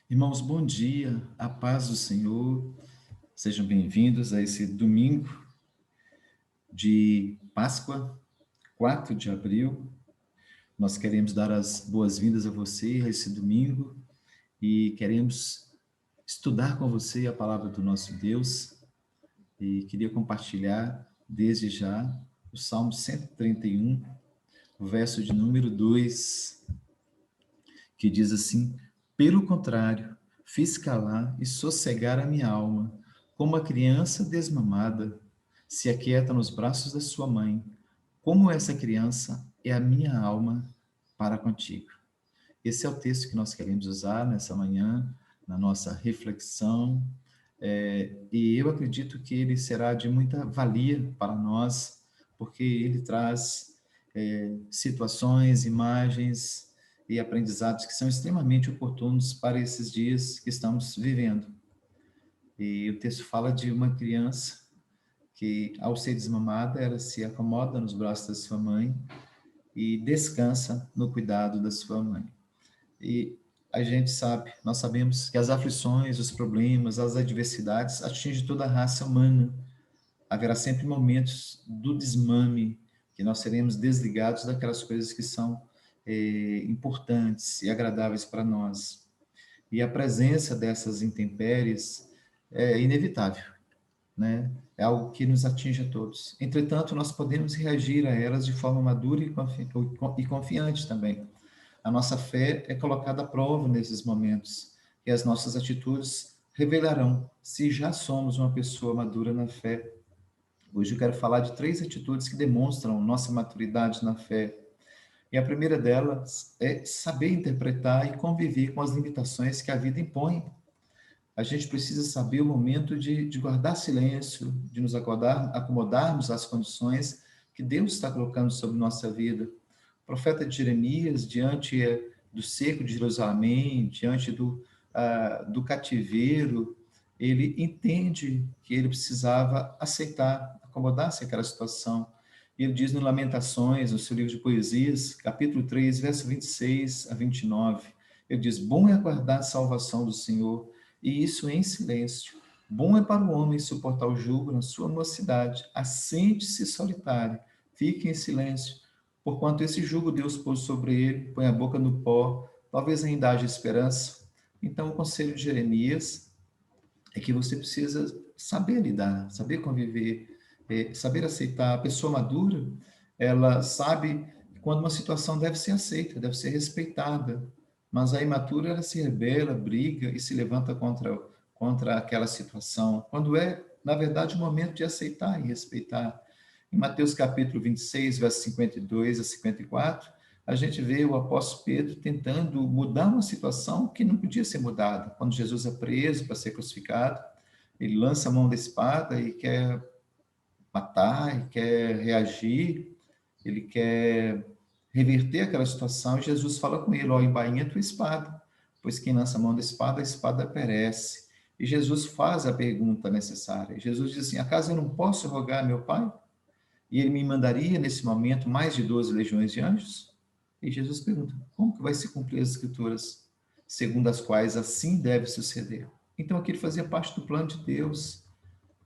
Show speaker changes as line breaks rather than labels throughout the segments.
Irmãos, bom dia, a paz do Senhor, sejam bem-vindos a esse domingo de Páscoa, 4 de abril. Nós queremos dar as boas-vindas a você a esse domingo e queremos estudar com você a palavra do nosso Deus e queria compartilhar desde já o Salmo 131, o verso de número 2, que diz assim: pelo contrário, fiz calar e sossegar a minha alma, como a criança desmamada se aquieta nos braços da sua mãe, como essa criança é a minha alma para contigo. Esse é o texto que nós queremos usar nessa manhã, na nossa reflexão, e eu acredito que ele será de muita valia para nós, porque ele traz situações, imagens e aprendizados que são extremamente oportunos para esses dias que estamos vivendo. E o texto fala de uma criança que, ao ser desmamada, ela se acomoda nos braços da sua mãe e descansa no cuidado da sua mãe. E a gente sabe, nós sabemos que as aflições, os problemas, as adversidades atingem toda a raça humana. Haverá sempre momentos do desmame, que nós seremos desligados daquelas coisas que são importantes e agradáveis para nós. E a presença dessas intempéries é inevitável, né? É algo que nos atinge a todos. Entretanto, nós podemos reagir a elas de forma madura e confiante também. A nossa fé é colocada à prova nesses momentos, e as nossas atitudes revelarão se já somos uma pessoa madura na fé. Hoje eu quero falar de 3 atitudes que demonstram nossa maturidade na fé. E a primeira delas é saber interpretar e conviver com as limitações que a vida impõe. A gente precisa saber o momento de guardar silêncio, de nos acomodarmos às condições que Deus está colocando sobre nossa vida. O profeta de Jeremias, diante do cerco de Jerusalém, diante do cativeiro, ele entende que ele precisava aceitar, acomodar-se àquela situação. E ele diz no Lamentações, no seu livro de poesias, capítulo 3, verso 26 a 29, ele diz: bom é aguardar a salvação do Senhor, e isso em silêncio. Bom é para o homem suportar o jugo na sua mocidade. Assente-se solitário, fique em silêncio, porquanto esse jugo Deus pôs sobre ele, põe a boca no pó, talvez ainda haja esperança. Então, o conselho de Jeremias é que você precisa saber lidar, saber conviver, saber aceitar. A pessoa madura, ela sabe quando uma situação deve ser aceita, deve ser respeitada, mas a imatura, ela se rebela, briga e se levanta contra aquela situação, quando é, na verdade, o momento de aceitar e respeitar. Em Mateus capítulo 26, versos 52 a 54, a gente vê o apóstolo Pedro tentando mudar uma situação que não podia ser mudada. Quando Jesus é preso para ser crucificado, ele lança a mão da espada e quer matar, e quer reagir, ele quer reverter aquela situação, e Jesus fala com ele: ó, embainha a tua espada, pois quem lança a mão da espada, a espada perece. E Jesus faz a pergunta necessária. Jesus diz assim: acaso eu não posso rogar a meu Pai? E ele me mandaria, nesse momento, mais de 12 legiões de anjos? E Jesus pergunta: como que vai se cumprir as escrituras, segundo as quais assim deve suceder? Então, aquilo fazia parte do plano de Deus,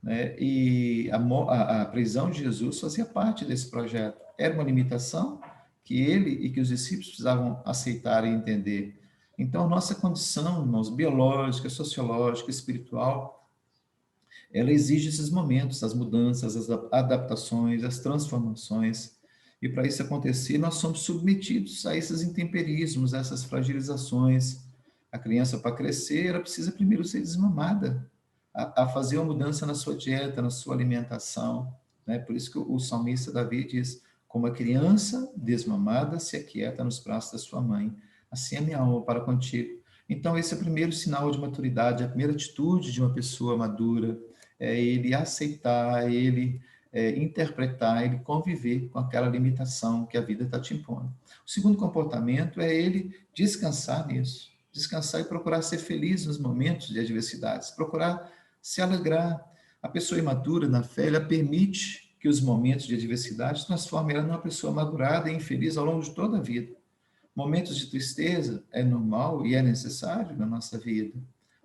né? E a prisão de Jesus fazia parte desse projeto. Era uma limitação que ele e que os discípulos precisavam aceitar e entender. Então, nossa condição, irmãos, biológica, sociológica, espiritual, ela exige esses momentos, as mudanças, as adaptações, as transformações. E para isso acontecer, nós somos submetidos a esses intemperismos, a essas fragilizações. A criança, para crescer, ela precisa primeiro ser desmamada, a fazer uma mudança na sua dieta, na sua alimentação. Né? Por isso que o salmista Davi diz: como a criança desmamada se aquieta nos braços da sua mãe, assim é minha alma para contigo. Então, esse é o primeiro sinal de maturidade, a primeira atitude de uma pessoa madura, é ele aceitar, ele interpretar, ele conviver com aquela limitação que a vida está te impondo. O segundo comportamento é ele descansar nisso, descansar e procurar ser feliz nos momentos de adversidades, procurar se alegrar. A pessoa imatura na fé, ela permite que os momentos de adversidade transformem ela numa pessoa madurada e infeliz ao longo de toda a vida. Momentos de tristeza é normal e é necessário na nossa vida,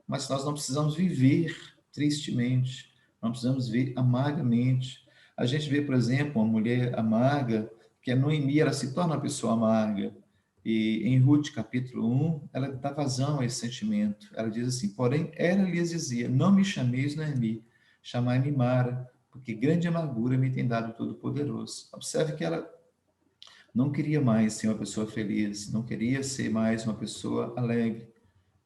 mas nós não precisamos viver tristemente, não precisamos viver amargamente. A gente vê, por exemplo, uma mulher amarga, que é Noemi, ela se torna uma pessoa amarga. E em Ruth, capítulo 1, ela dá vazão a esse sentimento. Ela diz assim: porém, ela lhes dizia: não me chameis Noemi, chamai-me Mara, porque grande amargura me tem dado Todo-Poderoso. Observe que ela não queria mais ser uma pessoa feliz, não queria ser mais uma pessoa alegre.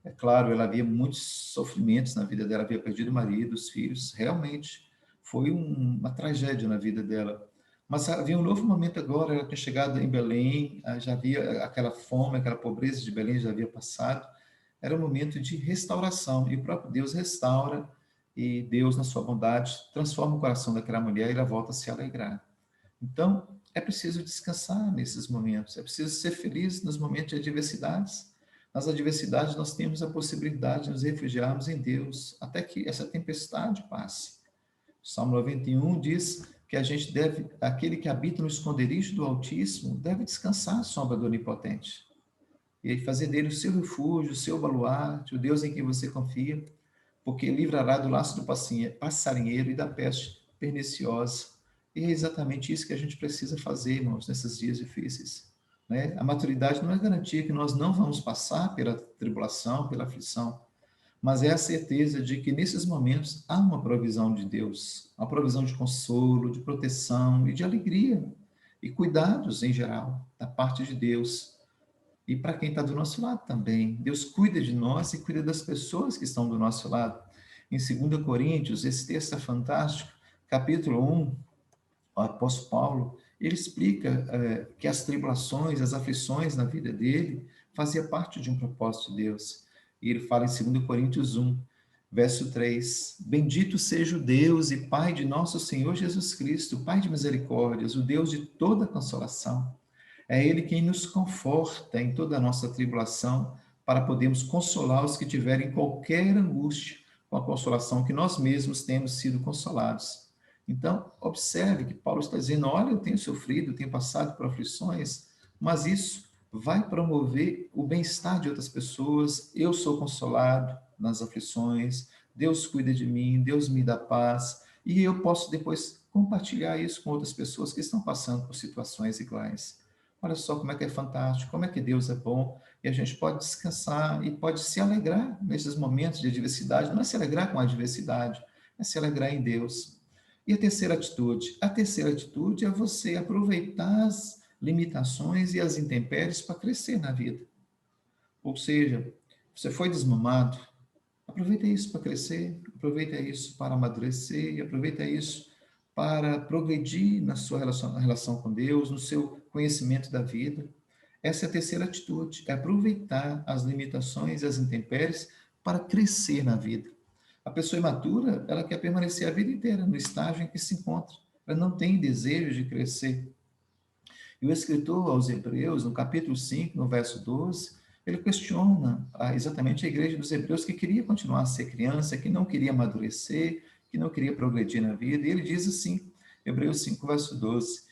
É claro, ela havia muitos sofrimentos na vida dela, havia perdido o marido, os filhos, realmente foi uma tragédia na vida dela. Mas havia um novo momento agora, ela tinha chegado em Belém, já havia aquela fome, aquela pobreza de Belém já havia passado, era um momento de restauração, e o próprio Deus restaura, e Deus, na sua bondade, transforma o coração daquela mulher e ela volta a se alegrar. Então, é preciso descansar nesses momentos, é preciso ser feliz nos momentos de adversidades. Nas adversidades, nós temos a possibilidade de nos refugiarmos em Deus, até que essa tempestade passe. O Salmo 91 diz que a gente deve, aquele que habita no esconderijo do Altíssimo, deve descansar à sombra do Onipotente. E fazer dele o seu refúgio, o seu baluarte, o Deus em quem você confia, porque livrará do laço do passarinheiro e da peste perniciosa. E é exatamente isso que a gente precisa fazer, irmãos, nesses dias difíceis. Né? A maturidade não é garantia que nós não vamos passar pela tribulação, pela aflição, mas é a certeza de que nesses momentos há uma provisão de Deus, uma provisão de consolo, de proteção e de alegria, e cuidados em geral, da parte de Deus. E para quem está do nosso lado também. Deus cuida de nós e cuida das pessoas que estão do nosso lado. Em 2 Coríntios, esse texto é fantástico, capítulo 1, o apóstolo Paulo, ele explica que as tribulações, as aflições na vida dele fazia parte de um propósito de Deus. E ele fala em 2 Coríntios 1, verso 3: bendito seja o Deus e Pai de nosso Senhor Jesus Cristo, Pai de misericórdias, o Deus de toda consolação. É Ele quem nos conforta em toda a nossa tribulação, para podermos consolar os que tiverem qualquer angústia, com a consolação que nós mesmos temos sido consolados. Então, observe que Paulo está dizendo: olha, eu tenho sofrido, tenho passado por aflições, mas isso vai promover o bem-estar de outras pessoas. Eu sou consolado nas aflições, Deus cuida de mim, Deus me dá paz, e eu posso depois compartilhar isso com outras pessoas que estão passando por situações iguais. Olha só como é que é fantástico, como é que Deus é bom, e a gente pode descansar e pode se alegrar nesses momentos de adversidade. Não é se alegrar com a adversidade, é se alegrar em Deus. E a terceira atitude? A terceira atitude é você aproveitar as limitações e as intempéries para crescer na vida. Ou seja, você foi desmamado, aproveita isso para crescer, aproveita isso para amadurecer, e aproveita isso para progredir na sua relação com Deus, no seu conhecimento da vida. Essa é a terceira atitude, é aproveitar as limitações e as intempéries para crescer na vida. A pessoa imatura, ela quer permanecer a vida inteira no estágio em que se encontra. Ela não tem desejo de crescer. E o escritor aos Hebreus, no capítulo 5, no verso 12, ele questiona exatamente a igreja dos Hebreus, que queria continuar a ser criança, que não queria amadurecer, que não queria progredir na vida. E ele diz assim, Hebreus 5, verso 12: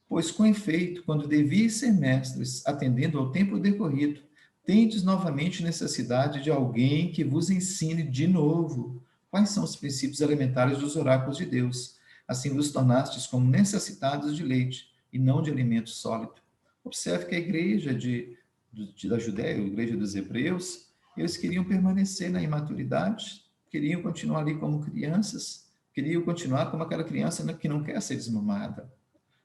pois com efeito, quando devias ser mestres, atendendo ao tempo decorrido, tendes novamente necessidade de alguém que vos ensine de novo quais são os princípios elementares dos oráculos de Deus. Assim vos tornastes como necessitados de leite, e não de alimento sólido. Observe que a igreja da Judéia, a igreja dos Hebreus, eles queriam permanecer na imaturidade, queriam continuar ali como crianças, queriam continuar como aquela criança que não quer ser desmamada.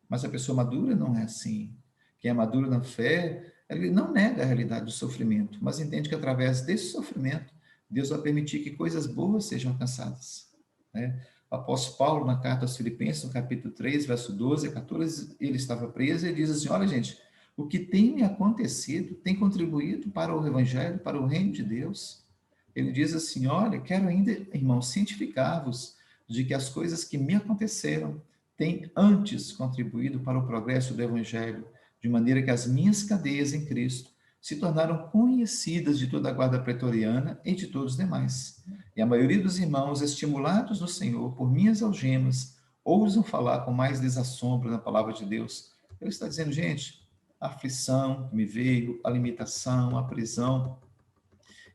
Mas a pessoa madura não é assim. Quem é maduro na fé, ele não nega a realidade do sofrimento, mas entende que através desse sofrimento, Deus vai permitir que coisas boas sejam alcançadas. Né? O apóstolo Paulo, na carta aos Filipenses, no capítulo 3, verso 12 a 14, ele estava preso e diz assim: olha, gente, o que tem me acontecido tem contribuído para o evangelho, para o reino de Deus. Ele diz assim: olha, quero ainda, irmãos, cientificar-vos de que as coisas que me aconteceram têm antes contribuído para o progresso do evangelho, de maneira que as minhas cadeias em Cristo se tornaram conhecidas de toda a guarda pretoriana e de todos os demais. E a maioria dos irmãos, estimulados no Senhor por minhas algemas, ousam falar com mais desassombro na palavra de Deus. Ele está dizendo, gente, a aflição que me veio, a limitação, a prisão,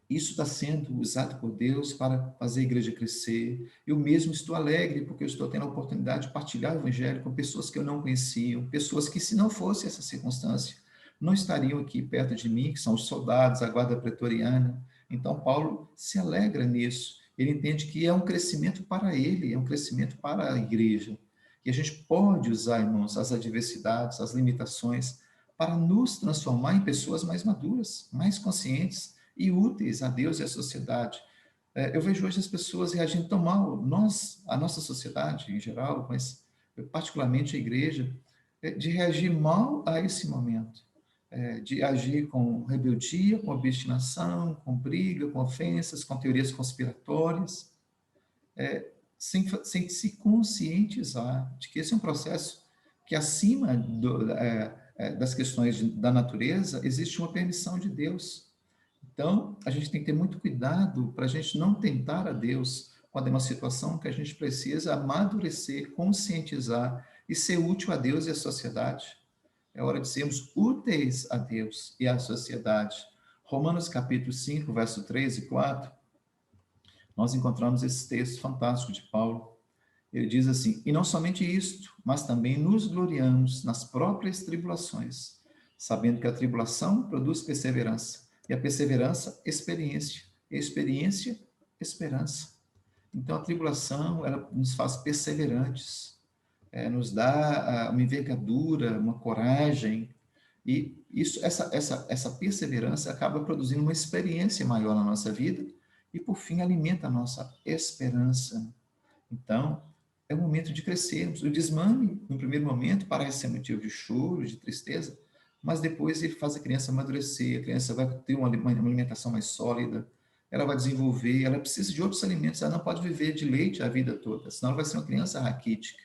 isso está sendo usado por Deus para fazer a igreja crescer. Eu mesmo estou alegre porque eu estou tendo a oportunidade de partilhar o evangelho com pessoas que eu não conhecia, pessoas que, se não fosse essa circunstância, não estariam aqui perto de mim, que são os soldados, a guarda pretoriana. Então, Paulo se alegra nisso. Ele entende que é um crescimento para ele, é um crescimento para a igreja. E a gente pode usar, irmãos, as adversidades, as limitações, para nos transformar em pessoas mais maduras, mais conscientes e úteis a Deus e à sociedade. Eu vejo hoje as pessoas reagindo tão mal, a nossa sociedade em geral, mas particularmente a igreja, de reagir mal a esse momento, de agir com rebeldia, com obstinação, com briga, com ofensas, com teorias conspiratórias, sem se conscientizar de que esse é um processo que, acima das questões da natureza, existe uma permissão de Deus. Então, a gente tem que ter muito cuidado para a gente não tentar a Deus quando é uma situação que a gente precisa amadurecer, conscientizar e ser útil a Deus e à sociedade. É hora de sermos úteis a Deus e à sociedade. Romanos capítulo 5, verso 3 e 4, nós encontramos esse texto fantástico de Paulo. Ele diz assim: e não somente isto, mas também nos gloriamos nas próprias tribulações, sabendo que a tribulação produz perseverança, e a perseverança, experiência, e a experiência, esperança. Então, a tribulação, ela nos faz perseverantes, nos dá uma envergadura, uma coragem, e essa perseverança acaba produzindo uma experiência maior na nossa vida, e, por fim, alimenta a nossa esperança. Então, é o momento de crescermos. O desmame, no primeiro momento, parece ser motivo de choro, de tristeza, mas depois ele faz a criança amadurecer, a criança vai ter uma alimentação mais sólida, ela vai desenvolver, ela precisa de outros alimentos, ela não pode viver de leite a vida toda, senão ela vai ser uma criança raquítica.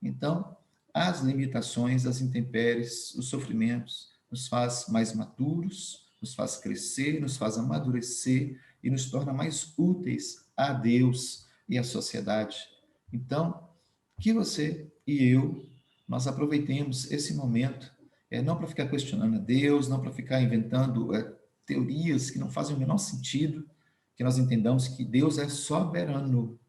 Então, as limitações, as intempéries, os sofrimentos, nos faz mais maduros, nos faz crescer, nos faz amadurecer e nos torna mais úteis a Deus e à sociedade. Então, que você e eu, nós aproveitemos esse momento, não para ficar questionando a Deus, não para ficar inventando teorias que não fazem o menor sentido, que nós entendamos que Deus é soberano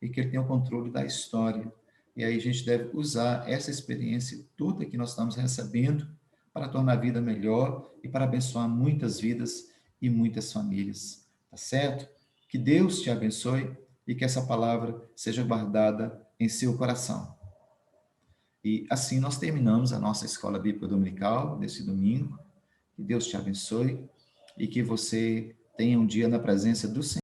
e que Ele tem o controle da história. E aí a gente deve usar essa experiência toda que nós estamos recebendo para tornar a vida melhor e para abençoar muitas vidas e muitas famílias. Tá certo? Que Deus te abençoe e que essa palavra seja guardada em seu coração. E assim nós terminamos a nossa escola bíblica dominical nesse domingo. Que Deus te abençoe e que você tenha um dia na presença do Senhor.